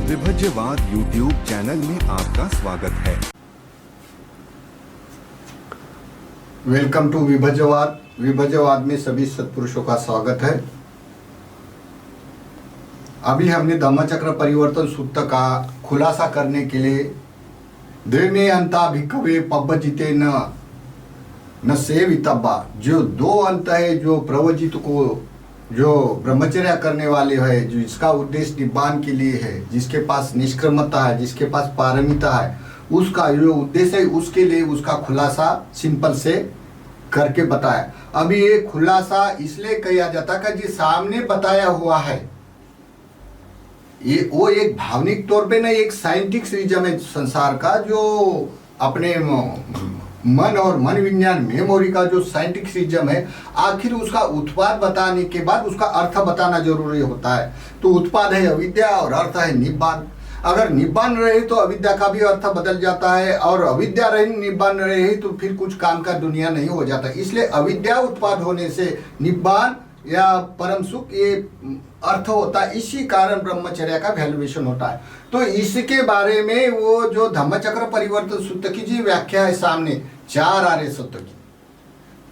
विभज्यवाद YouTube channel में आपका स्वागत है। Welcome to विभज्यवाद। विभज्यवाद में सभी सत्पुरुषों का स्वागत है। अभी हमने धम्मचक्र परिवर्तन सूत्र का खुलासा करने के लिए द्वे अंता भिक्खवे पब्बजिते न सेवितब्बा, जो दो अंत है जो प्रवजित को, जो ब्रह्मचर्य करने वाले है, जो इसका उद्देश्य निब्बान के लिए है, जिसके पास निष्क्रमता है, जिसके पास पारमिता है, उसका जो उद्देश्य है उसके लिए उसका खुलासा सिंपल से करके बताया। अभी ये खुलासा इसलिए किया जाता है कि जो सामने बताया हुआ है ये वो एक भावनिक तौर पे ना एक साइंटिफिक रीजन है संसार का, जो अपने मन और मन विज्ञान मेमोरी का जो साइंटिफिक रीजन है, आखिर उसका उत्पाद बताने के बाद उसका अर्थ बताना जरूरी होता है। तो उत्पाद है अविद्या और अर्थ है निब्बान। अगर निब्बान रहे तो अविद्या का भी अर्थ बदल जाता है, और अविद्या रहे निब्बान रहे तो फिर कुछ काम का दुनिया नहीं हो जाता। इसलिए अविद्या उत्पाद होने से निब्बान या परम सुख ये अर्थ होता है। इसी कारण ब्रह्मचर्य का वैल्यूएशन होता है। तो इसके बारे में वो जो धम्मचक्र परिवर्तन सूत्र की जी व्याख्या है सामने, चार आर्य सत्य की,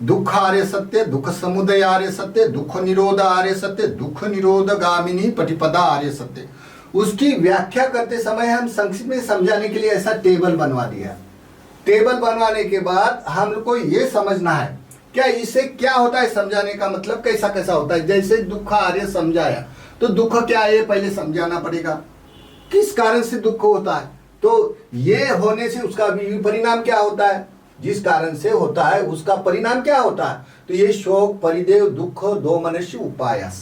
दुख आर्य सत्य, दुख समुदय आर्य सत्य, दुख निरोध आर्य सत्य, दुख निरोध गामिनी प्रतिपदा आर्य सत्य, उसकी व्याख्या करते समय हम संक्षिप्त में समझाने के लिए ऐसा टेबल बनवा दिया। टेबल बनवाने के बाद हम लोग को ये समझना है क्या इससे क्या होता है, समझाने का मतलब कैसा कैसा होता है। जैसे दुख आर्य समझाया तो दुख क्या है ये पहले समझाना पड़ेगा, किस कारण से दुख होता है, तो ये होने से उसका परिणाम क्या होता है, जिस कारण से होता है उसका परिणाम क्या होता है। तो ये शोक परिदेव दुख दो मनुष्य उपायस,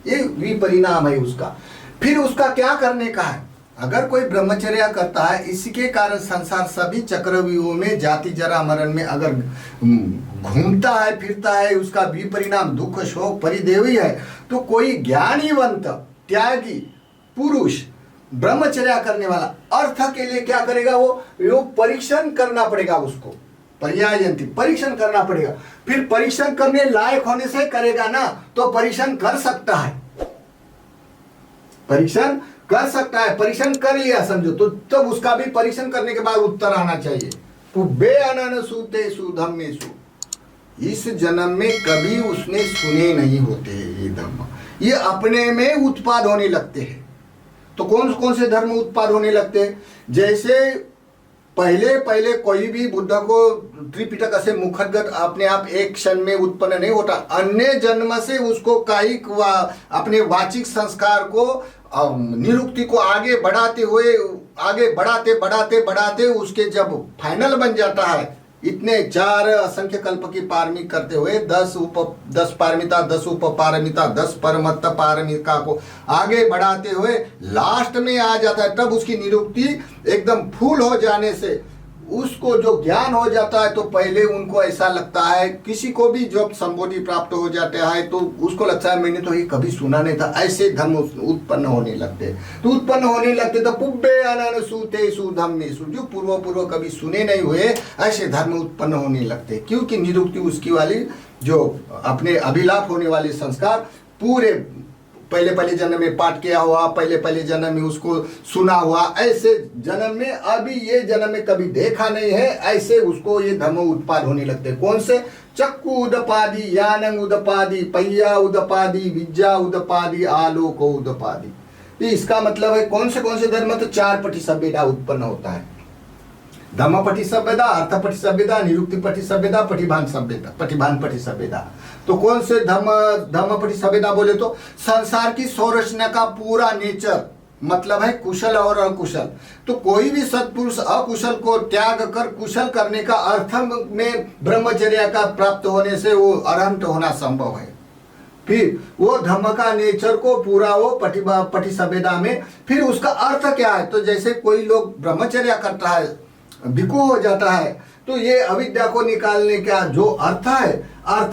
ये विपरिणाम है उसका। फिर उसका क्या करने का है। अगर कोई ब्रह्मचर्य करता है, इसके कारण संसार सभी चक्रव्यूहों में जाति जरा मरण में अगर घूमता है फिरता है, उसका विपरिणाम दुख शोक परिदेव ही है। तो कोई ज्ञानीवंत त्यागी पुरुष ब्रह्मचर्य करने वाला अर्थ के लिए क्या करेगा, वो परीक्षण करना पड़ेगा, उसको पर्यायंती परीक्षण करना पड़ेगा। फिर परीक्षण करने लायक होने से करेगा ना, तो परीक्षण कर सकता है, परीक्षण कर सकता है। परीक्षण कर लिया समझो तो तब उसका भी परीक्षण करने के बाद उत्तर आना चाहिए। तो बे अनन सूते सुधम्मेसु, इस जन्म में कभी उसने सुने नहीं होते ये धर्म, ये अपने में उत्पाद होने लगते हैं। तो कौन कौन से धर्म उत्पाद होने लगते हैं। जैसे पहले पहले कोई भी बुद्ध को त्रिपिटक से मुखगत अपने आप एक क्षण में उत्पन्न नहीं होता। अन्य जन्म से उसको कायिक अपने वाचिक संस्कार को निरुक्ति को आगे बढ़ाते हुए आगे बढ़ाते बढ़ाते बढ़ाते उसके जब फाइनल बन जाता है, इतने चार असंख्य कल्प की पारमिक करते हुए 10 पारमिता 10 उप पारमिता 10 परमत्त पारमिका को आगे बढ़ाते हुए लास्ट में आ जाता है। तब उसकी निरुक्ति एकदम फूल हो जाने से उसको जो ज्ञान हो जाता है, तो पहले उनको ऐसा लगता है, किसी को भी जब संबोधि प्राप्त हो जाता है तो उसको लगता है मैंने तो ये कभी सुना नहीं था। ऐसे धर्म उत्पन्न होने लगते, तो उत्पन्न होने लगते तो पुब्बे अनन सूते सुधम्मेसु, जो पूर्व कभी सुने नहीं हुए ऐसे धर्म उत्पन्न होने लगते। क्योंकि निरुक्ति उसकी वाली जो अपने अभिलाप होने वाले संस्कार पूरे पहले जन्म में पाठ किया हुआ, पहले जन्म में उसको सुना हुआ, ऐसे जन्म में अभी ये जन्म में कभी देखा नहीं है, ऐसे उसको ये धर्म उत्पाद होने लगते हैं। कौन से, चक्कु उदपादि, यानंग उदपादि, पहिया उदपादि, विद्या उदपादि, आलोक उदपादि। तो इसका मतलब है कौन से धर्म, तो 4 पटी सभ्यता उत्पन्न होता है। धम्म पटी सभ्यता, अर्थ पटी सभ्यता, निरुक्ति पटी सभ्यता, प्रतिभान पटी सभ्यता। तो कौन से धम्म पटी सभ्यता बोले तो संसार की संरचना का पूरा नेचर मतलब है कुशल और अकुशल। तो कोई भी सत्पुरुष अकुशल को त्याग कर कुशल करने का अर्थ में ब्रह्मचर्य का प्राप्त होने से वो अरहंत होना संभव है। फिर वो धम्म का नेचर को पूरा वो पटी सभ्यता में, फिर उसका अर्थ क्या है। तो जैसे कोई लोग ब्रह्मचर्य करता है, भिक्खु हो जाता है, तो ये अविद्या को निकालने का जो अर्थ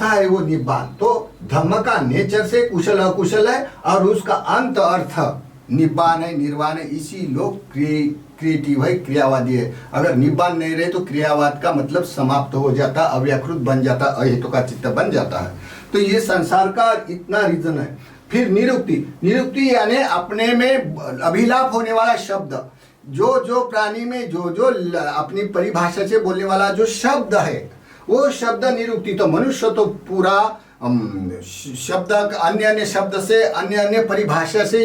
है वो निब्बान। तो धम्म का नेचर से कुशल अकुशल है और उसका अंत अर्थ निब्बान है, निर्वाण है। इसी लोग क्रिएटिव है, क्रियावादी है। अगर निब्बान नहीं रहे तो क्रियावाद का मतलब समाप्त हो जाता, अव्याकृत बन जाता, अहेतु का चित्त बन जाता है। तो ये संसार का इतना रीजन है। फिर निरुक्ति, निरुक्ति यानी अपने में अभिलाप होने वाला शब्द, जो जो प्राणी में जो जो अपनी परिभाषा से बोलने वाला जो शब्द है वो शब्द निरुक्ति। तो मनुष्य तो पूरा शब्द अन्य अन्य शब्द से अन्य अन्य परिभाषा से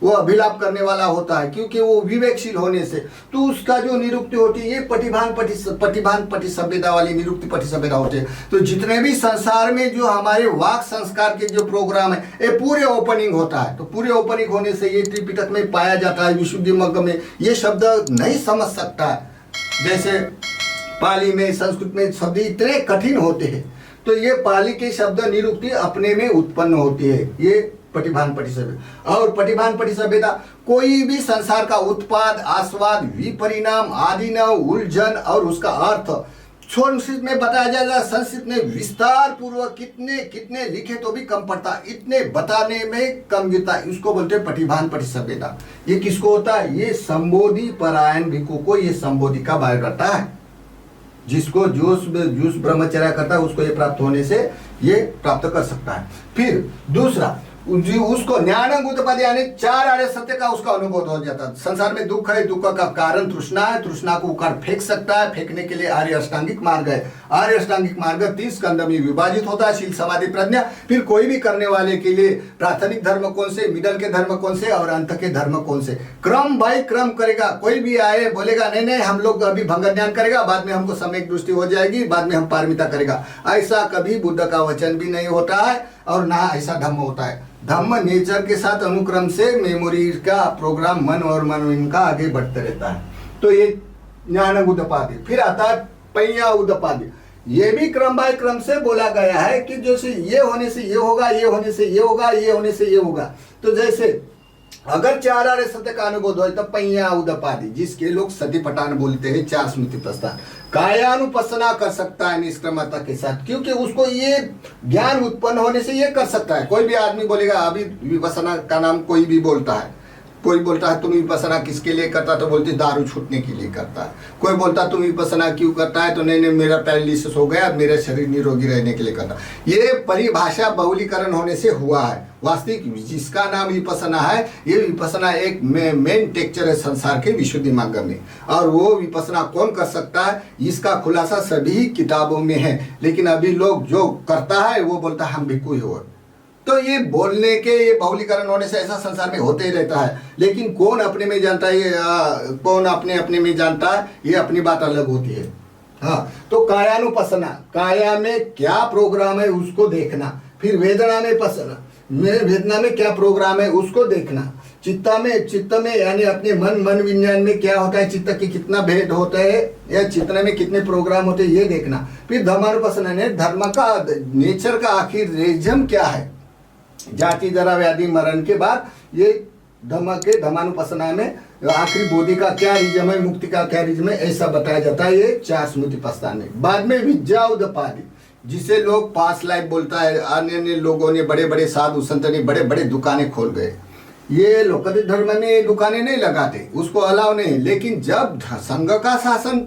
वो अभिलाप करने वाला होता है, क्योंकि वो विवेकशील होने से। तो उसका जो निरुक्ति होती है ये पटिभान पटिसभ्यता वाली निरुक्ति पटिसभ्यता होती है। तो जितने भी संसार में जो हमारे वाक संस्कार के जो प्रोग्राम है ये पूरे ओपनिंग होता है। तो पूरे ओपनिंग होने से ये त्रिपिटक में पाया जाता है। विशुद्धि मग्ग में ये शब्द नहीं समझ सकता है, जैसे पाली में संस्कृत में शब्द इतने कठिन होते हैं। तो ये पाली के शब्द निरुक्ति अपने में उत्पन्न होती है, ये पटिभान पटिसभ्यता। और पटिभान पटिसभ्यता कोई भी संसार का उत्पाद, आस्वाद, विपरिणाम, आदि न उलझन और उसका अर्थ संस्कृत में बताया जाएगा। संस्कृत में विस्तार पूर्वक कितने कितने लिखे तो भी कम पड़ता, इतने बताने में कम गिरता। इसको बोलते हैं पटिभान पटिसभ्यता। ये किसको होता है? ये संबोधि परायण भिक्षु को ये संबोधि का बायोडाटा है। जिसको जूस ब्रह्मचर्य करता है उसको ये प्राप्त होने से ये प्राप्त कर सकता है। फिर दूसरा उसको ज्ञानंगुतपद यानी चार आर्य सत्य का उसका अनुभव हो जाता है। संसार में दुख है, दुख का कारण तृष्णा है, तृष्णा को उखाड़ फेंक सकता है, फेंकने के लिए आर्य अष्टांगिक मार्ग है। आर्य अष्टांगिक मार्ग 30 स्कंद में विभाजित होता है, शील समाधि प्रज्ञा। फिर कोई भी करने वाले के लिए प्राथमिक धर्म कौन से, मिडल के धर्म कौन से और अंत के धर्म कौन से, क्रम बाई क्रम करेगा। कोई भी आए बोलेगा नहीं नहीं हम लोग अभी भंग ज्ञान करेगा, बाद में हमको सम्यक दृष्टि हो जाएगी, बाद में हम पारमिता करेगा, ऐसा कभी बुद्ध का वचन भी नहीं होता है और ना ऐसा धम्म होता है। धम्म नेचर के साथ अनुक्रम से मेमोरी का प्रोग्राम मन और मन इनका आगे बढ़ते रहता है। तो ये ज्ञान उदपादि। फिर आता है पैया उदपादि। ये भी क्रम बाय क्रम से बोला गया है कि जैसे ये होने से ये होगा, ये होने से ये होगा, ये होने से ये होगा। तो जैसे अगर चार आर्य सत्य का अनुभव हो तब पैया उदपादि, जिसके लोग सतीपटान बोलते हैं, चार स्मृति प्रस्थान, कायानुपसना कर सकता है निष्क्रमता के साथ, क्योंकि उसको ये ज्ञान उत्पन्न होने से ये कर सकता है। कोई भी आदमी बोलेगा, अभी विपसना का नाम कोई भी बोलता है, कोई बोलता है तुम विपसना किसके लिए करता, तो बोलते दारू छूटने के लिए करता है। कोई बोलता तुम विपसना क्यों करता है, तो नहीं नहीं मेरा पैरालिसिस हो गया, मेरा शरीर निरोगी रहने के लिए करता। ये परिभाषा बहुलीकरण होने से हुआ है। वास्तविक जिसका नाम विपसना है, ये विपसना एक मेन टेक्चर है संसार के विशुद्धि मार्ग में। और वो विपसना कौन कर सकता है, इसका खुलासा सभी किताबों में है। लेकिन अभी लोग जो करता है वो बोलता है हम भिक्खु ही हो। तो ये बोलने के ये बहुलीकरण होने से ऐसा संसार में होते ही रहता है। लेकिन कौन अपने में जानता है, कौन अपने अपने में जानता है, ये अपनी बात अलग होती है। हाँ, तो कायानुपसना, काया में क्या प्रोग्राम है उसको देखना। फिर वेदना में पसना, वेदना में क्या प्रोग्राम है उसको देखना। चित्त में यानी अपने मन विज्ञान में क्या होता है, चित्त के कितना भेद होता है या चित्त में कितने प्रोग्राम होते हैं ये देखना। फिर धर्मानुपसना ने धर्म का नेचर का आखिर रीजन क्या है, जाति जरा व्याधि मरण के बाद ये धम्म के धर्मानुपसना में आखिरी बोधि का क्या रिजम है, मुक्ति का क्या रिजम है, ऐसा बताया जाता है ये चार स्मृति प्रस्थान में। बाद में विद्या उदपादि, जिसे लोग पास लाइफ बोलता है। अन्य अन्य लोगों ने, बड़े बड़े साधु संत ने बड़े बड़े दुकानें खोल गए। ये लोकधिक धर्म में दुकानें नहीं लगाते, उसको अलाव नहीं। लेकिन जब संघ का शासन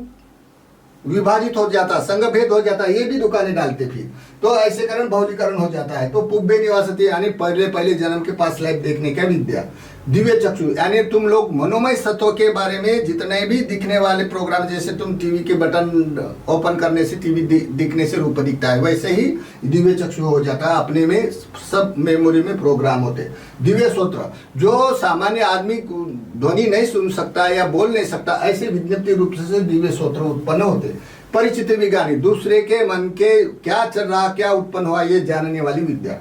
विभाजित हो जाता, संघ भेद हो जाता, ये भी दुकानें डालते फिर, तो ऐसे कारण बहुलीकरण हो जाता है। तो पुब्बे निवासती यानी पहले जन्म के पास लाइफ देखने का विद्या। दिव्य चक्षु यानी तुम लोग मनोमय सत्व के बारे में जितने भी दिखने वाले प्रोग्राम, जैसे तुम टीवी के बटन ओपन करने से टीवी दिखने से रूप दिखता है, वैसे ही दिव्य चक्षु हो जाता है। अपने में सब मेमोरी में प्रोग्राम होते हैं। दिव्य श्रोत्र, जो सामान्य आदमी ध्वनि नहीं सुन सकता या बोल नहीं सकता, ऐसे विज्ञप्ति रूप से दिव्य श्रोत्र उत्पन्न होते। परिचित विज्ञानी, दूसरे के मन के क्या चल रहा, क्या उत्पन्न हुआ, ये जानने वाली विद्या।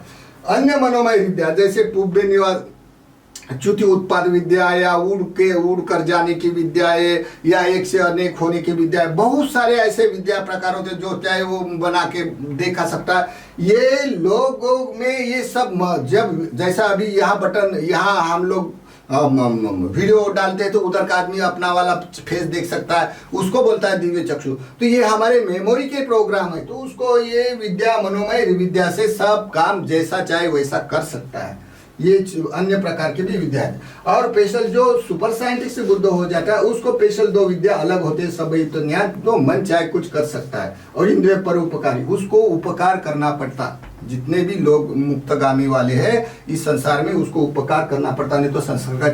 अन्य मनोमय विद्या, जैसे पुब्बे निवास च्युति उत्पाद विद्या या उड़ कर जाने की विद्या है, या एक से अनेक होने की विद्या है। बहुत सारे ऐसे विद्या प्रकार होते जो चाहे वो बना के देखा सकता है। ये लोगों में ये सब जब जैसा अभी यहाँ बटन, यहाँ हम लोग वीडियो डालते हैं तो उधर का आदमी अपना वाला फेस देख सकता है, उसको बोलता है दिव्य चक्षु। तो ये हमारे मेमोरी के प्रोग्राम है। तो उसको ये विद्या मनोमय विद्या से सब काम जैसा चाहे वैसा कर सकता है। ये अन्य प्रकार की भी विद्या है। और स्पेशल जो सुपर साइंटिस्ट बुद्ध हो जाता है उसको स्पेशल दो विद्या अलग होते हैं, सब तो ज्ञान तो मन चाहे कुछ कर सकता है, और इंद्रिय पर उपकारी, उसको उपकार करना पड़ता। जितने भी लोग मुक्तगामी वाले हैं इस संसार में उसको उपकार करना पड़ता, नहीं तो संसार का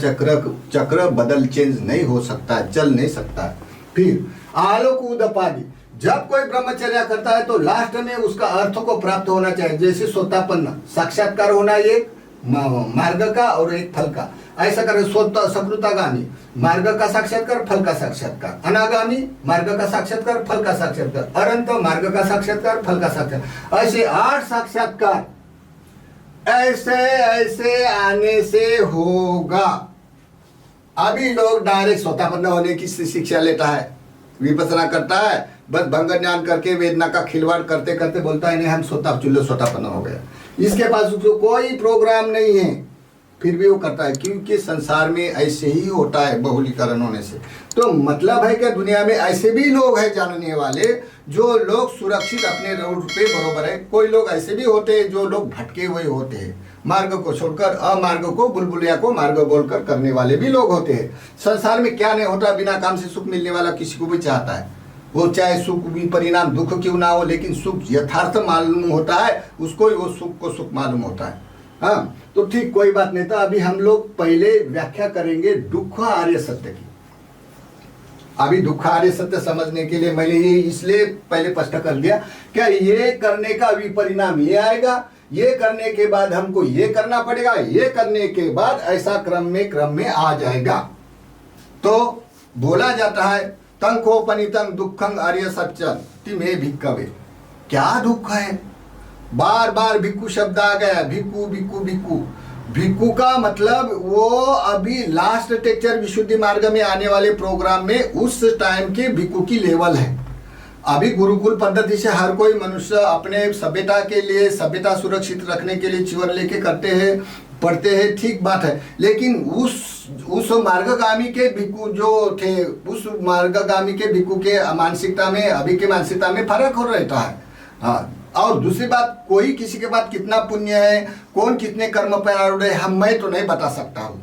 चक्र बदल चेंज नहीं हो सकता, चल नहीं सकता। फिर आलोक उदपादि, जब कोई ब्रह्मचर्य करता है तो लास्ट में उसका अर्थ को प्राप्त होना चाहिए। जैसे सोतापन्न साक्षात्कार होना एक मार्ग का और एक फल का, ऐसा कर सकृतागामी मार्ग का साक्षात्कार फल का साक्षात्कार, अनागामी मार्ग का साक्षात्कार फल का साक्षात्कार, अनंत मार्ग का साक्षात्कार फल का साक्षात्कार, ऐसे 8 साक्षात्कार ऐसे ऐसे आने से होगा। अभी लोग डायरेक्ट सोतापन्न होने की शिक्षा लेता है, विपස්සना करता है, बस भंग ज्ञान करके वेदना का खिलवाड़ करते करते बोलता है नहीं हम सोतापन्न हो गया। इसके पास उसको कोई प्रोग्राम नहीं है, फिर भी वो करता है, क्योंकि संसार में ऐसे ही होता है बहुलीकरण होने से। तो मतलब है कि दुनिया में ऐसे भी लोग हैं जानने वाले, जो लोग सुरक्षित अपने रोड पे बरोबर है। कोई लोग ऐसे भी होते हैं जो लोग भटके हुए होते हैं, मार्ग को छोड़कर अमार्ग को बुलबुलिया को मार्ग बोलकर करने वाले भी लोग होते हैं। संसार में क्या नहीं होता, बिना काम से सुख मिलने वाला किसी को भी चाहता है, वो चाहे सुख भी परिणाम दुख क्यों ना हो, लेकिन सुख यथार्थ मालूम होता है उसको ही, वो सुख को सुख मालूम होता है। हाँ तो ठीक, कोई बात नहीं। तो अभी हम लोग पहले व्याख्या करेंगे दुख आर्य सत्य की। अभी दुख आर्य सत्य समझने के लिए मैंने ये इसलिए पहले स्पष्ट कर दिया, क्या ये करने का विपरिणाम ये आएगा, ये करने के बाद हमको ये करना पड़ेगा, ये करने के बाद ऐसा क्रम में आ जाएगा। तो बोला जाता है तंकोपनितं दुखं आर्य सत्यं तिमे भिक्खवे। क्या दुख है, बार बार भिक्खु शब्द आ गया, भिक्खु भिक्खु भिक्खु। भिक्खु का मतलब वो अभी लास्ट टेक्चर विशुद्धि मार्ग में आने वाले प्रोग्राम में उस टाइम के भिक्खु की लेवल है। अभी गुरुकुल पद्धति से हर कोई मनुष्य अपने सभ्यता के लिए, सभ्यता सुरक्षित रखने के लिए चिवर लेके करते हैं, पढ़ते हैं, ठीक बात है। लेकिन उस मार्गगामी के भिक्खु जो थे, उस मार्गगामी के भिक्खु के मानसिकता में अभी के मानसिकता में फर्क हो रहता है। हाँ, और दूसरी बात, कोई किसी के पास कितना पुण्य है, कौन कितने कर्म पर है, मैं तो नहीं बता सकता हूँ,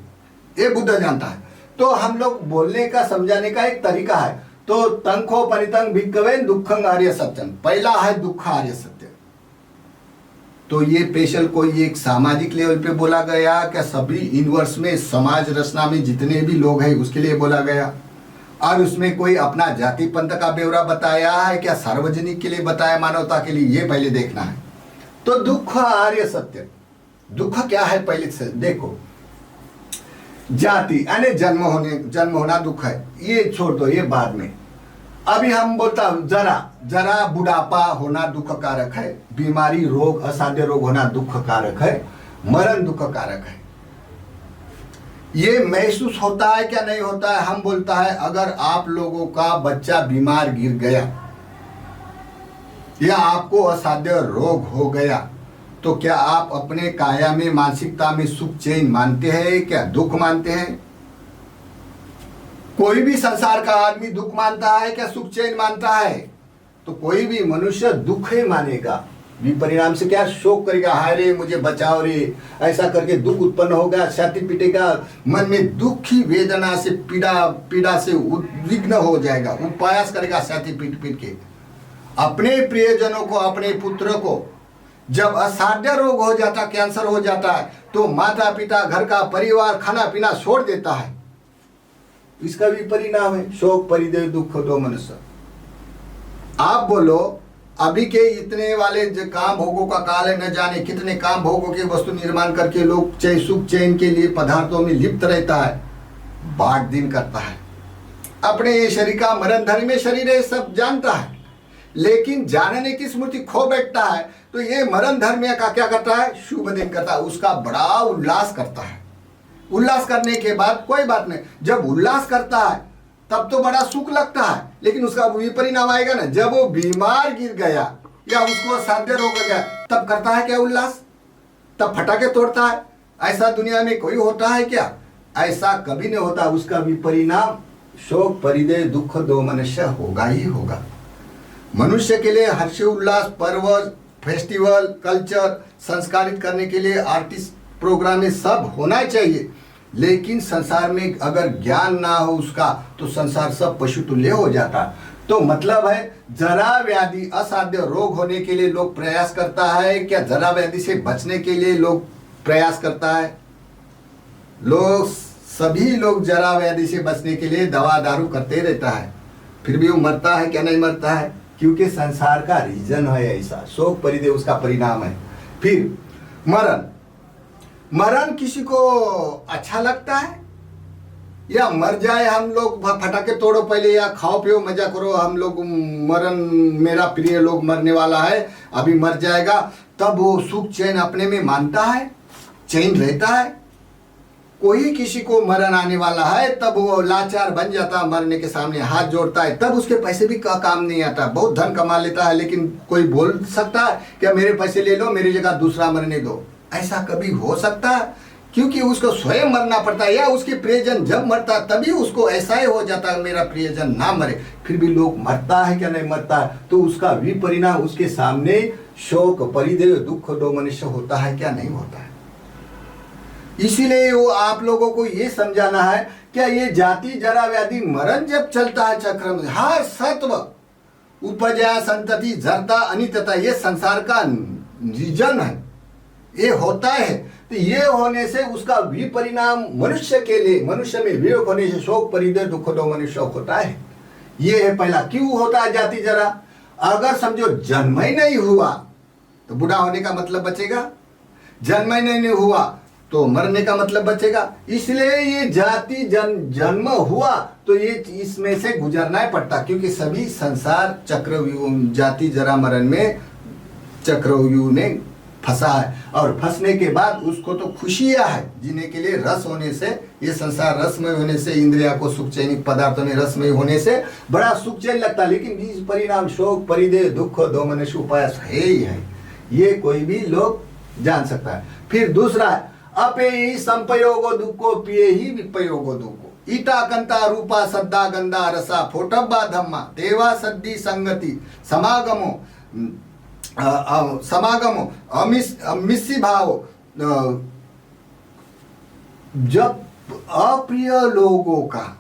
ये बुद्ध जानता है। तो हम लोग बोलने का समझाने का एक तरीका है। तो तंखो परितं भिक्खवे दुखं आर्य सत्यं, पहला है दुख आर्य सत्य। तो ये स्पेशल कोई एक सामाजिक लेवल पे बोला गया क्या, सभी यूनिवर्स में समाज रचना में जितने भी लोग हैं उसके लिए बोला गया, और उसमें कोई अपना जाति पंथ का ब्यौरा बताया है क्या, सार्वजनिक के लिए बताया, मानवता के लिए, ये पहले देखना है। तो दुख आर्य सत्य, दुख क्या है पहले से देखो। जाति यानी जन्म होना दुख है, ये छोड़ दो, ये बाद में। अभी हम बोलता हूं जरा बुढ़ापा होना दुख कारक है, बीमारी रोग असाध्य रोग होना दुख कारक है, मरण दुख कारक है। ये महसूस होता है क्या नहीं होता है, हम बोलता है अगर आप लोगों का बच्चा बीमार गिर गया या आपको असाध्य रोग हो गया, तो क्या आप अपने काया में मानसिकता में सुख चैन मानते हैं क्या दुख मानते हैं? कोई भी संसार का आदमी दुख मानता है क्या सुख चैन मानता है? तो कोई भी मनुष्य दुख ही मानेगा, विपरिणाम से क्या शोक करेगा, हाय रे मुझे बचाओ रे, ऐसा करके दुख उत्पन्न होगा, छाती पीटेगा, मन में दुखी वेदना से पीड़ा से उद्विग्न हो जाएगा, उपयास करेगा छाती पीट पीट के। अपने प्रियजनों को, अपने पुत्र को जब असाध्य रोग हो जाता, कैंसर हो जाता है, तो माता पिता, घर का परिवार, खाना पीना छोड़ देता है। इसका भी परिणाम है शोक परिदेव दुख दो मनुष्य। आप बोलो अभी के इतने वाले जो काम भोगों का काल है, न जाने कितने काम भोगों के वस्तु निर्माण करके लोग सुख चैन के लिए पदार्थों में लिप्त रहता है, बाट दिन करता है, अपने शरीर का मरण धर्म में शरीर है सब जानता है, लेकिन जानने की स्मृति खो बैठता है। तो ये मरण धर्म का क्या करता है, शुभ दिन करता है, उसका बड़ा उल्लास करता है। उल्लास करने के बाद कोई बात नहीं, जब उल्लास करता है तब तो बड़ा सुख लगता है, लेकिन उसका विपरिणाम आएगा ना, जब वो बीमार गिर गया या उसको असाध्य रोग हो गया, तब करता है क्या उल्लास, तब फटाके तोड़ता है। ऐसा दुनिया में कोई होता है क्या? ऐसा कभी नहीं होता। उसका विपरिणाम शोक परिदेय दुख दो मनुष्य होगा ही होगा। मनुष्य के लिए हर्ष उल्लास, पर्व, फेस्टिवल, कल्चर संस्कारित करने के लिए आर्टिस्ट प्रोग्राम में सब होना चाहिए, लेकिन संसार में अगर ज्ञान ना हो उसका तो संसार सब पशु तुल्य हो जाता। तो मतलब है जरा व्याधि असाध्य रोग होने के लिए लोग प्रयास करता है क्या? जरा व्याधि से बचने के लिए लोग प्रयास करता है। सभी लोग जरा व्याधि से बचने के लिए दवा दारू करते रहता है, फिर भी वो मरता है क्या? नहीं मरता है, क्योंकि संसार का रीजन है ऐसा, शोक परिदेह उसका परिणाम है। फिर मरण, मरण किसी को अच्छा लगता है या मर जाए हम लोग फटाके तोड़ो पहले या खाओ पियो मजा करो, हम लोग मरण मेरा प्रिय लोग मरने वाला है अभी मर जाएगा, तब वो सुख चैन अपने में मानता है, चैन रहता है। कोई किसी को मरण आने वाला है तब वो लाचार बन जाता है, मरने के सामने हाथ जोड़ता है, तब उसके पैसे भी काम नहीं आता, बहुत धन कमा लेता है, लेकिन कोई बोल सकता है क्या मेरे पैसे ले लो मेरी जगह दूसरा मरने दो? ऐसा कभी हो सकता है? क्योंकि उसको स्वयं मरना पड़ता है, या उसके प्रियजन जब मरता है तभी उसको ऐसा ही हो जाता है मेरा प्रियजन ना मरे, फिर भी लोग मरता है क्या? नहीं मरता है, तो उसका विपरिणाम उसके सामने शोक परिदेह दुख दो मनुष्य होता है क्या? नहीं होता है। इसीलिए वो आप लोगों को ये समझाना है क्या ये जाति जरा व्याधि मरण जब चलता है चक्र में, हर सत्व उपजा संतति जरता अनितता, ये संसार का रीजन है, ये होता है। तो ये होने से उसका विपरिणाम मनुष्य के लिए, मनुष्य में वियोग होने से शोक परिदेह दुख दो मनुष्य होता है। ये है पहला। क्यों होता है जाति जरा? अगर समझो जन्म ही नहीं हुआ तो बूढ़ा होने का मतलब बचेगा, जन्म ही नहीं हुआ तो मरने का मतलब बचेगा। इसलिए ये जाति जन्म हुआ तो ये इसमें से गुजरना ही पड़ता, क्योंकि सभी संसार चक्रव्यूह जाति जरा मरण में चक्रव्यूह ने फंसा है, और फंसने के बाद उसको तो खुशियां है जीने के लिए, रस होने से, ये संसार रसमय होने से, इंद्रिया को सुख चैनिक पदार्थों में रसमय होने से बड़ा सुख चैन लगता है, लेकिन बीज परिणाम शोक परिदेह दुख दो मनुष्य उपाय है ही है, ये कोई भी लोग जान सकता है। फिर दूसरा है अपे ही संपयोगो दुखो पिए ही विपयोगो दुखो, ईटा कंता रूपा सद्दा गंदा रसा फोटब्बा धम्मा देवा सद्दी संगति समागमो समागमो अमिसी भाव। जब अप्रिय लोगों का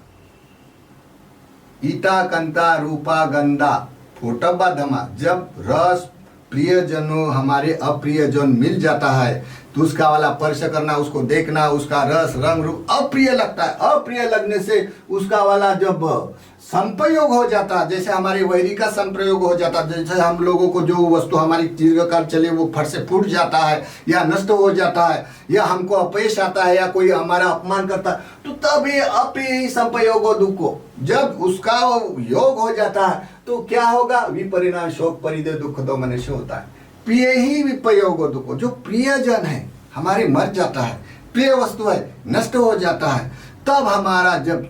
ईटा कंता रूपा गंदा फोटब्बा धमा, जब रस प्रियजनों हमारे अप्रियजन मिल जाता है तो उसका वाला स्पर्श करना, उसको देखना, उसका रस रंग रूप अप्रिय लगता है। अप्रिय लगने से उसका वाला जब संप्रयोग हो जाता है, जैसे हमारे वैरी का संप्रयोग हो जाता है, जैसे हम लोगों को जो वस्तु हमारी दीर्घकाल चले वो फट से फूट जाता है या नष्ट हो जाता है, या हमको अपयश आता है, या कोई हमारा अपमान करता है, तो तब ये अपे संप्रयोग दुखो, जब उसका योग हो जाता है तो क्या होगा? विपरिणाम शोक परिदेह दुख दो मनुष्य होता है। प्रिय ही विपयोग दुखो, जो प्रियजन है हमारे मर जाता है, प्रिय वस्तु है नष्ट हो जाता है, तब हमारा जब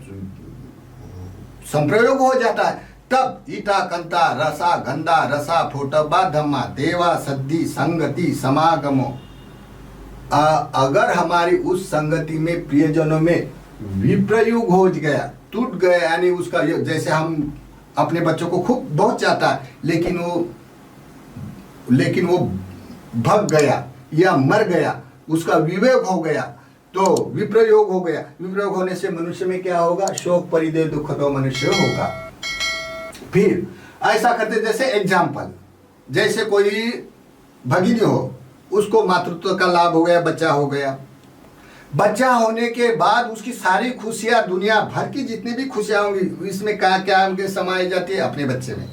संप्रयोग हो जाता है तब ईटा कंता रसा गंदा रसा फोटबा धम्मा देवा सद्दी संगति समागमो। अगर हमारी उस संगति में प्रियजनों में विप्रयोग हो गया, टूट गया, यानी उसका जैसे हम अपने बच्चों को खूब बहुत चाहता है लेकिन वो भग गया या मर गया, उसका विवेक हो गया, तो विप्रयोग हो गया। विप्रयोग होने से मनुष्य में क्या होगा? शोक परिदेह दुख दो मनुष्य होगा। फिर ऐसा करते, जैसे एग्जाम्पल, जैसे कोई भगिनी हो, उसको मातृत्व का लाभ हो गया, बच्चा हो गया, बच्चा होने के बाद उसकी सारी खुशियां, दुनिया भर की जितनी भी खुशियां होंगी, इसमें क्या क्या उनके समाई जाती है? अपने बच्चे में।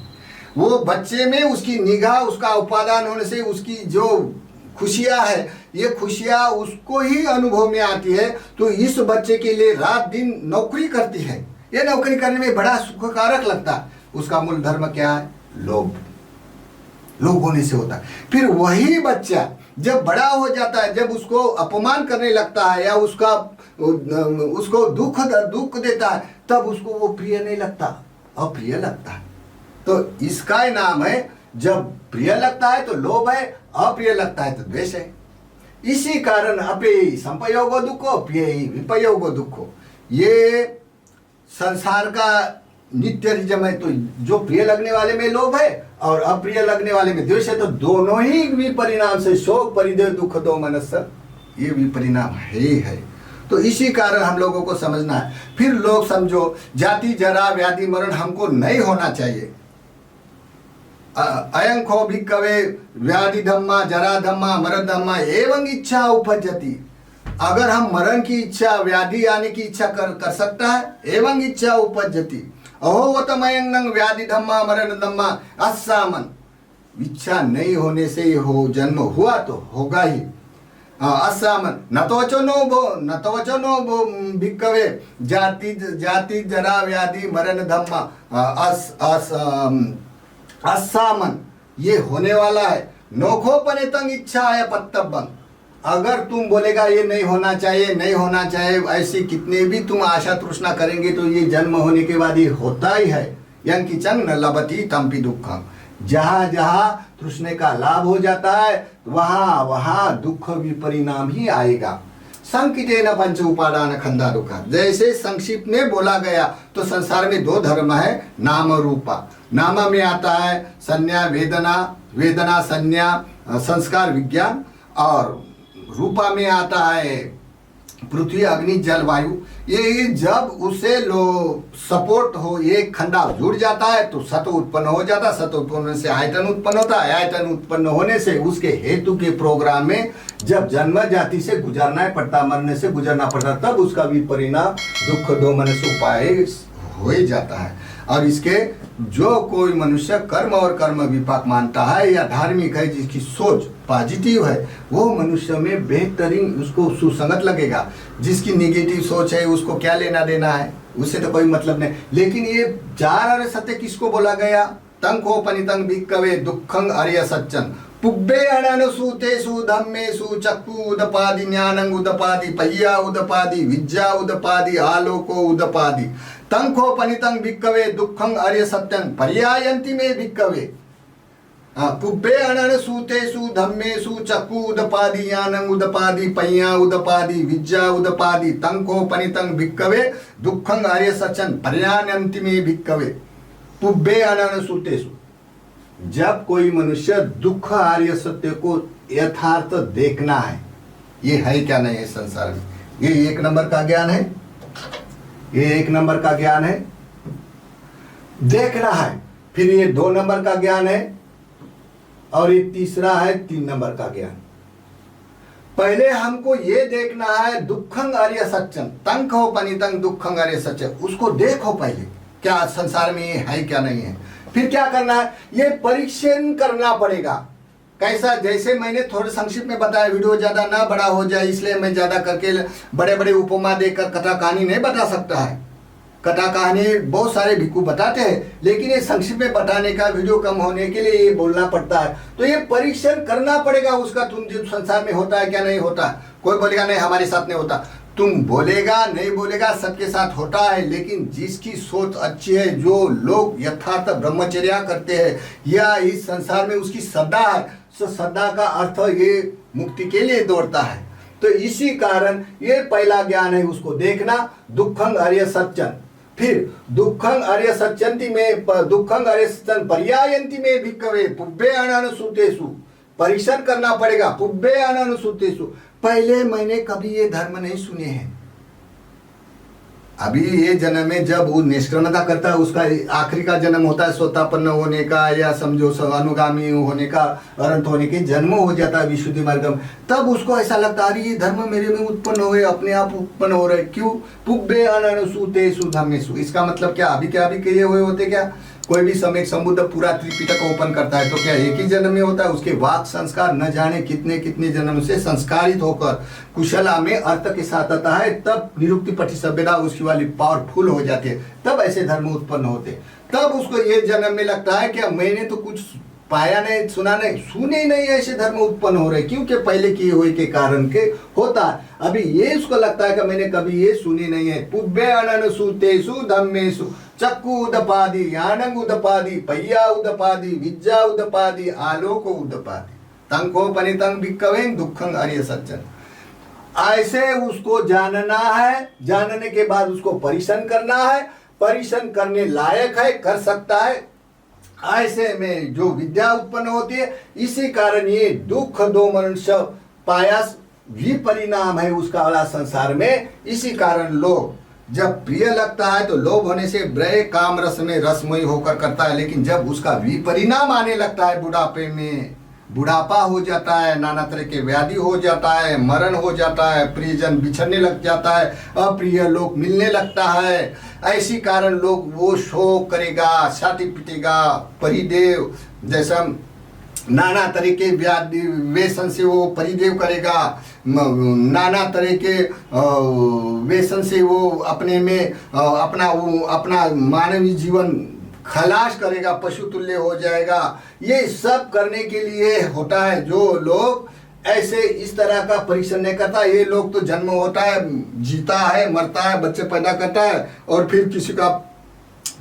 वो बच्चे में उसकी निगाह, उसका उपादान होने से उसकी जो खुशियां है, ये खुशियां उसको ही अनुभव में आती है, तो इस बच्चे के लिए रात दिन नौकरी करती है, ये नौकरी करने में बड़ा सुखकारक लगता है। उसका मूल धर्म क्या है? लोभ। लोभ होने से होता है। फिर वही बच्चा जब बड़ा हो जाता है, जब उसको अपमान करने लगता है या उसको दुख देता है, तब उसको वो प्रिय नहीं लगता, अप्रिय लगता है। तो इसका ही नाम है, जब प्रिय लगता है तो लोभ है, अप्रिय लगता है तो द्वेष है। इसी कारण अपे संपयोगो दुखो प्रिय विपयोगो दुखो, ये संसार का नित्य रिजम है। तो जो प्रिय लगने वाले में लोभ है और अप्रिय लगने वाले में द्वेष है, तो दोनों ही विपरिणाम से शोक परिदेह दुख दो मनस्य ये विपरिणाम है ही है। तो इसी कारण हम लोगों को समझना है। फिर लोग समझो जाति जरा व्याधि मरण हमको नहीं होना चाहिए। अयं खो भिक्खवे व्याधि धम्मा जरा धम्मा मरण धम्मा एवं इच्छा उपजति। अगर हम मरण की इच्छा व्याधि आने की इच्छा कर सकता है, एवं इच्छा उपजति अहोवतमयं व्याधि धम्मा मरण धम्मा अस्सामन। इच्छा नहीं होने से ही हो जन्म हुआ तो होगा ही। अस्सामन न तो वचनो भिक्खवे जाति जरा व्याधि मरण धम्मा अस्सामन, ये होने वाला है। नोखो पनेतंग इच्छा है पत्तबंग। अगर तुम बोलेगा ये नहीं होना चाहिए, नहीं होना चाहिए, ऐसी कितने भी तुम आशा तृष्णा करेंगे तो ये जन्म होने के बाद ये होता ही है। यं किचंग न लभति तंपि दुखम। जहाँ जहाँ तृष्णे का लाभ हो जाता है वहाँ वहाँ दुख विपरिणाम ही आएगा। संकितेन पंच उपादान खंडा दुख। जैसे संक्षिप्त में बोला गया तो संसार में दो धर्म है, नाम रूपा। नाम में आता है संज्ञा वेदना, वेदना संज्ञा संस्कार विज्ञान, और रूपा में आता है पृथ्वी अग्नि जल वायु। ये जब उसे लो सपोर्ट हो, ये खंडा जुड़ जाता है तो सत उत्पन्न हो जाता। सत उत्पन्न से आयतन उत्पन्न होता है। आयतन उत्पन्न होने से उसके हेतु के प्रोग्राम में जब जन्म जाति से गुजरना पड़ता, मरने से गुजरना पड़ता, तब उसका विपरिणाम दुख दो मन से उपाय हो ही जाता है। और इसके जो कोई मनुष्य कर्म और कर्म विपाक मानता है या धार्मिक है, जिसकी सोच पॉजिटिव है, वो मनुष्य में बेहतरीन उसको सुसंगत लगेगा। जिसकी नेगेटिव सोच है उसको क्या लेना देना है, उससे तो कोई मतलब नहीं। लेकिन ये चार अर्य सत्य किसको बोला गया? तंको पनितं भिक्खवे दुःखं अर्य सत्यं पुब्बे अननसु तेषु धम्मेषु चक्षु उदपादि ज्ञानं उदपादि पय्या उदपादि विद्या उदपादि आलोको उदपादि तंको पनितं भिक्खवे दुःखं अर्य सत्यं पर्यायन्ति मे भिक्खवे। पुब्बे अननसु तेषु धम्मेषु चक्षु उदपादि ज्ञानं उदपादि पय्या उदपादि विद्या उदपादि तंको पनितं भिक्खवे दुःखं अर्य सत्यं पर्यायन्ति मे भिक्खवे। पुब्बे अननसु तेषु, जब कोई मनुष्य दुख आर्य सत्य को यथार्थ देखना है, ये है क्या नहीं है संसार में, ये एक नंबर का ज्ञान है। ये एक नंबर का ज्ञान है, देखना है। फिर ये दो नंबर का ज्ञान है, और ये तीसरा है 3 नंबर का ज्ञान। पहले हमको ये देखना है दुखं आर्य सत्यं, तंको पनितं दुखं आर्य सत्यं, उसको देखो पहले क्या संसार में ये है क्या नहीं है। फिर क्या करना है, ये परीक्षण करना पड़ेगा। कैसा? जैसे मैंने थोड़े संक्षिप्त में बताया, वीडियो ज़्यादा ना बड़ा हो जाए इसलिए मैं ज़्यादा करके बड़े बड़े उपमा देकर कथा कहानी नहीं बता सकता है। कथा कहानी बहुत सारे भिक्खु बताते हैं, लेकिन ये संक्षिप्त में बताने का, वीडियो कम होने के लिए ये बोलना पड़ता है। तो ये परीक्षण करना पड़ेगा उसका, तुम जो संसार में होता है क्या नहीं होता। कोई बोलेगा नहीं हमारे साथ नहीं होता, तुम बोलेगा नहीं बोलेगा सबके साथ होता है। लेकिन जिसकी सोच अच्छी है, जो लोग यथार्थ ब्रह्मचर्या करते हैं या इस संसार में उसकी श्रद्धा है, तो श्रद्धा का अर्थ ये मुक्ति के लिए दौड़ता है। तो इसी कारण ये पहला ज्ञान है, उसको देखना दुखं आर्य सत्यं। फिर दुखं आर्य सत्यंति में, दुखं आर्य सत्यं पर्यायन्ति में भिक्खवे पुब्बे अननुसूतेषु, परीक्षण करना पड़ेगा। पुब्बे अननुसूतेषु, पहले मैंने कभी ये धर्म नहीं सुने हैं। अभी ये जन्म में जब वो निष्क्रमता करता है, उसका आखिरी का जन्म होता है स्वतापन्न होने का, या समझो अनुगामी होने का, अनंत होने के जन्म हो जाता है विशुद्धि मार्ग में। तब उसको ऐसा लगता है ये धर्म मेरे में उत्पन्न हो गए, अपने आप उत्पन्न हो रहे। क्यों? पुब्बे अननुसूतेषु धम्मेषु। इसका मतलब क्या अभी किए हुए होते क्या? कोई भी समय संबुद्ध पूरा त्रिपिटक ओपन करता है तो क्या एक ही जन्म में होता है? उसके वाक संस्कार न जाने कितने कितने जन्म से संस्कारित होकर कुशला में अर्थ के साथ आता है, तब निरुक्ति पठी सभ्यता उसकी वाली पावरफुल हो जाती है, तब ऐसे धर्म उत्पन्न होते। तब उसको ये जन्म में लगता है कि मैंने तो कुछ पाया नहीं, सुना नहीं, सुने नहीं, ऐसे धर्म उत्पन्न हो रहे, क्योंकि पहले किए हुए के कारण के होता है। अभी ये उसको लगता है कि मैंने कभी ये सुनी नहीं है। पुब्बे अननुसूतेषु धम्मेषु चक्षु उदपादि ज्ञानं उदपादि पय्या उदपादि विद्या उदपादि आलोको उदपादि तंको पनितं भिक्खवे दुखं आर्य सत्यं। ऐसे उसको जानना है, जानने के बाद उसको परीक्षण करना है, परीक्षण करने लायक है, कर सकता है। ऐसे में जो विद्या उत्पन्न होती है, इसी कारण ये दुख दो मनुष्य पाया विपरिणाम है उसका वाला संसार में। इसी कारण लोग जब प्रिय लगता है तो लोभ होने से ब्रय काम रस में रसमय होकर करता है, लेकिन जब उसका विपरिणाम आने लगता है बुढ़ापे में, बुढ़ापा हो जाता है, नाना तरह के व्याधि हो जाता है, मरण हो जाता है, प्रियजन बिछड़ने लग जाता है, अप्रिय लोग मिलने लगता है, ऐसी कारण लोग वो शोक करेगा, छाती पीटेगा, परिदेव जैसा नाना तरह के व्याधि व्यसन से वो परिदेव करेगा, नाना तरह के व्यसन से वो अपने में अपना मानवीय जीवन खलास करेगा, पशु तुल्य हो जाएगा। ये सब करने के लिए होता है। जो लोग ऐसे इस तरह का परीक्षण नहीं करता, ये लोग तो जन्म होता है, जीता है, मरता है, बच्चे पैदा करता है और फिर किसी का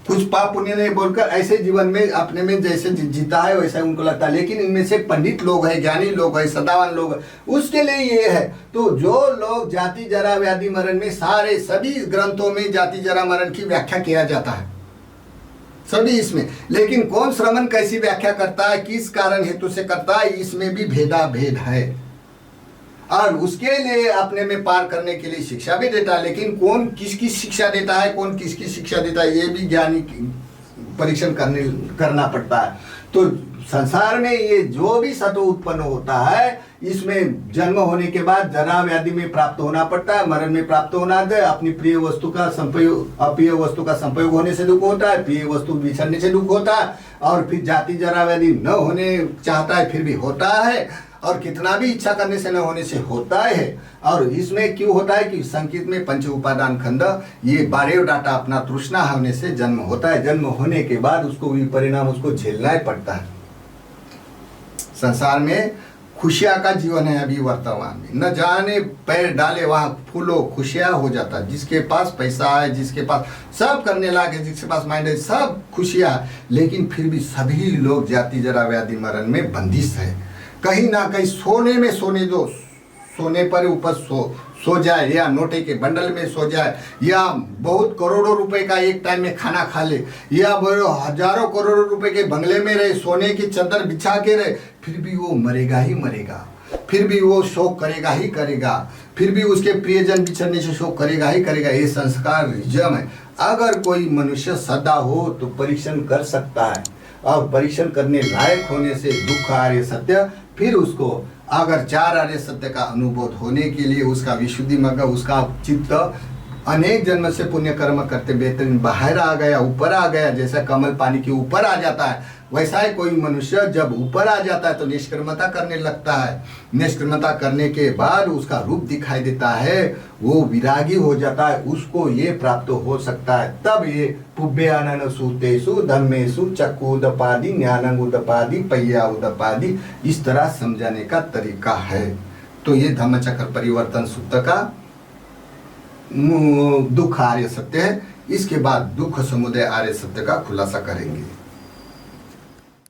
कुछ पाप पुण्य नहीं बोलकर ऐसे जीवन में अपने में जैसे जीता है वैसा उनको लगता है। लेकिन इनमें से पंडित लोग हैं, ज्ञानी लोग हैं, सदावान लोग हैं, उसके लिए ये है। तो जो लोग जाति जरा व्याधि मरण में सारे सभी ग्रंथों में जाति जरा मरण की व्याख्या किया जाता है, सभी इसमें, लेकिन कौन श्रवण कैसी व्याख्या करता है, किस कारण हेतु से करता है, इसमें भी भेदा भेद है। और उसके लिए अपने में पार करने के लिए शिक्षा भी देता है, लेकिन कौन किसकी शिक्षा देता है, कौन किसकी शिक्षा देता है, ये भी ज्ञानी परीक्षण करना पड़ता है। तो संसार में ये जो भी सत्व उत्पन्न होता है, इसमें जन्म होने के बाद जरा व्याधि में प्राप्त होना पड़ता है, मरण में प्राप्त होना है, अपनी प्रिय वस्तु का संप्रयोग, अप्रिय वस्तु का संप्रयोग होने से दुख होता है, प्रिय वस्तु बिछड़ने से दुख होता है, और फिर जाति जरा व्याधि न होने चाहता है फिर भी होता है, और कितना भी इच्छा करने से न होने से होता है। और इसमें क्यों होता है कि संकेत में पंच उपादान खंड, ये 12 डाटा अपना तृष्णा होने से जन्म होता है। जन्म होने के बाद उसको परिणाम उसको झेलना ही पड़ता है। संसार में खुशियां का जीवन है अभी वर्तमान में, न जाने पैर डाले वहां फूलो खुशियां हो जाता है। जिसके पास पैसा है, जिसके पास सब करने लागे, जिसके पास माइंड है, सब खुशियां, लेकिन फिर भी सभी लोग जाति जरा व्याधि मरण में बंदिश है। कहीं ना कहीं सोने में सोने दो, सोने पर ऊपर सो जाए, या नोटे के बंडल में सो जाए, या बहुत करोड़ों रुपए का एक टाइम में खाना खा ले, या हजारों करोड़ों रुपए के बंगले में रहे, सोने की चादर बिछा के रहे, फिर भी वो मरेगा ही मरेगा, फिर भी वो शोक करेगा ही करेगा, फिर भी उसके प्रियजन बिछड़ने से शोक करेगा ही करेगा। ये संस्कार रिजम है। अगर कोई मनुष्य सदा हो तो परीक्षण कर सकता है, और परीक्षण करने लायक होने से दुख आर्य सत्य, फिर उसको अगर 4 आर्य सत्य का अनुभव होने के लिए उसका विशुद्धि मग्न, उसका चित्त अनेक जन्म से पुण्य कर्म करते बेहतरीन बाहर आ गया, ऊपर आ गया, जैसा कमल पानी के ऊपर आ जाता है, वैसा ही कोई मनुष्य जब ऊपर आ जाता है तो निष्क्रमता करने लगता है। निष्क्रमता करने के बाद उसका रूप दिखाई देता है, वो विरागी हो जाता है, उसको ये प्राप्त हो सकता है। तब ये पुभ्यानन सूतेषु धम्मेषु चक्षुदपादि ज्ञानंगुदपादि पय्या उदपादि इस तरह समझाने का तरीका है। तो ये धम्मचक्र परिवर्तन सूत्र का दुख आर्य सत्य है। इसके बाद दुख समुदय आर्य सत्य का खुलासा करेंगे।